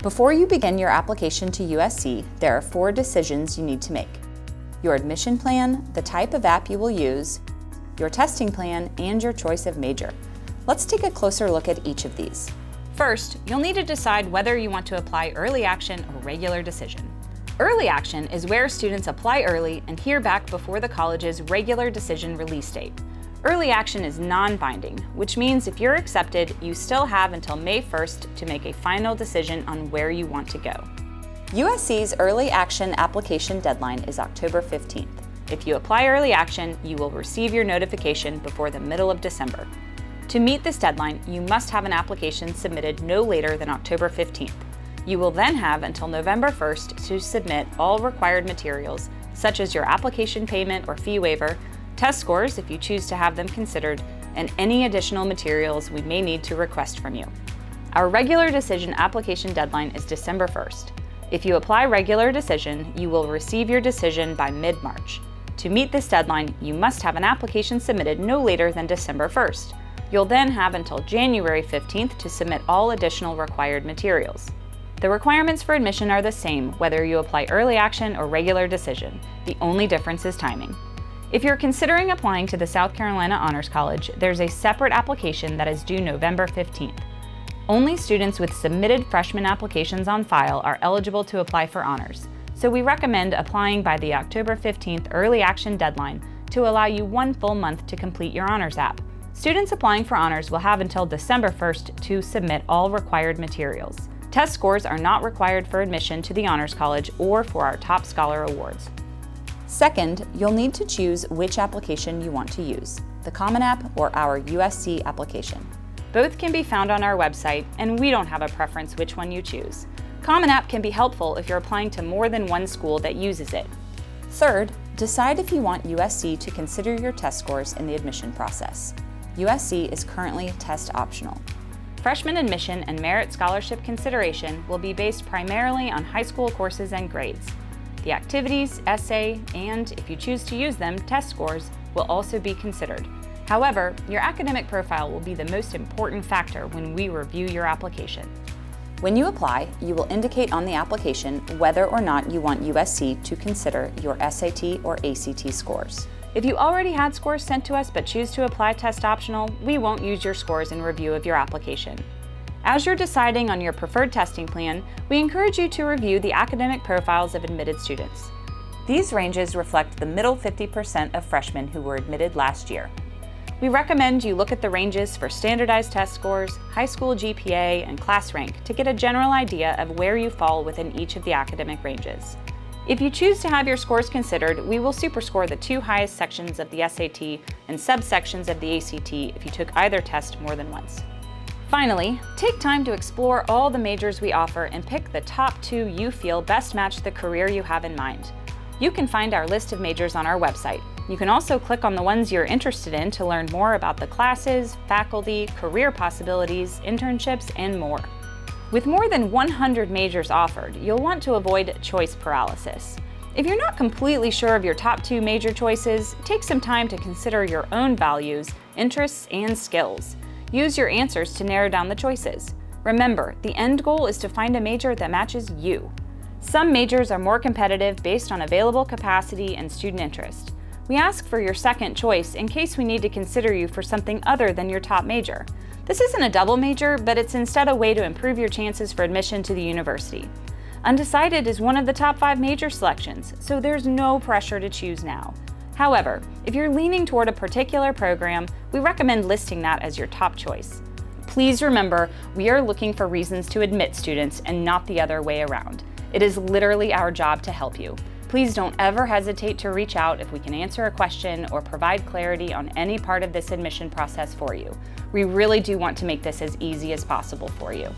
Before you begin your application to USC, there are 4 decisions you need to make: your admission plan, the type of app you will use, your testing plan, and your choice of major. Let's take a closer look at each of these. First, you'll need to decide whether you want to apply early action or regular decision. Early action is where students apply early and hear back before the college's regular decision release date. Early action is non-binding, which means if you're accepted, you still have until May 1st to make a final decision on where you want to go. USC's early action application deadline is October 15th. If you apply early action, you will receive your notification before the middle of December. To meet this deadline, you must have an application submitted no later than October 15th. You will then have until November 1st to submit all required materials, such as your application payment or fee waiver, test scores if you choose to have them considered, and any additional materials we may need to request from you. Our regular decision application deadline is December 1st. If you apply regular decision, you will receive your decision by mid-March. To meet this deadline, you must have an application submitted no later than December 1st. You'll then have until January 15th to submit all additional required materials. The requirements for admission are the same whether you apply early action or regular decision. The only difference is timing. If you're considering applying to the South Carolina Honors College, there's a separate application that is due November 15th. Only students with submitted freshman applications on file are eligible to apply for honors, so we recommend applying by the October 15th early action deadline to allow you 1 full month to complete your honors app. Students applying for honors will have until December 1st to submit all required materials. Test scores are not required for admission to the Honors College or for our Top Scholar Awards. Second, you'll need to choose which application you want to use, the Common App or our USC application. Both can be found on our website, and we don't have a preference which one you choose. Common App can be helpful if you're applying to more than one school that uses it. Third, decide if you want USC to consider your test scores in the admission process. USC is currently test optional. Freshman admission and merit scholarship consideration will be based primarily on high school courses and grades. The activities, essay, and, if you choose to use them, test scores will also be considered. However, your academic profile will be the most important factor when we review your application. When you apply, you will indicate on the application whether or not you want USC to consider your SAT or ACT scores. If you already had scores sent to us but choose to apply test optional, we won't use your scores in review of your application. As you're deciding on your preferred testing plan, we encourage you to review the academic profiles of admitted students. These ranges reflect the middle 50% of freshmen who were admitted last year. We recommend you look at the ranges for standardized test scores, high school GPA, and class rank to get a general idea of where you fall within each of the academic ranges. If you choose to have your scores considered, we will superscore the 2 highest sections of the SAT and subsections of the ACT if you took either test more than once. Finally, take time to explore all the majors we offer and pick the top 2 you feel best match the career you have in mind. You can find our list of majors on our website. You can also click on the ones you're interested in to learn more about the classes, faculty, career possibilities, internships, and more. With more than 100 majors offered, you'll want to avoid choice paralysis. If you're not completely sure of your top 2 major choices, take some time to consider your own values, interests, and skills. Use your answers to narrow down the choices. Remember, the end goal is to find a major that matches you. Some majors are more competitive based on available capacity and student interest. We ask for your second choice in case we need to consider you for something other than your top major. This isn't a double major, but it's instead a way to improve your chances for admission to the university. Undecided is one of the top 5 major selections, so there's no pressure to choose now. However, if you're leaning toward a particular program, we recommend listing that as your top choice. Please remember, we are looking for reasons to admit students and not the other way around. It is literally our job to help you. Please don't ever hesitate to reach out if we can answer a question or provide clarity on any part of this admission process for you. We really do want to make this as easy as possible for you.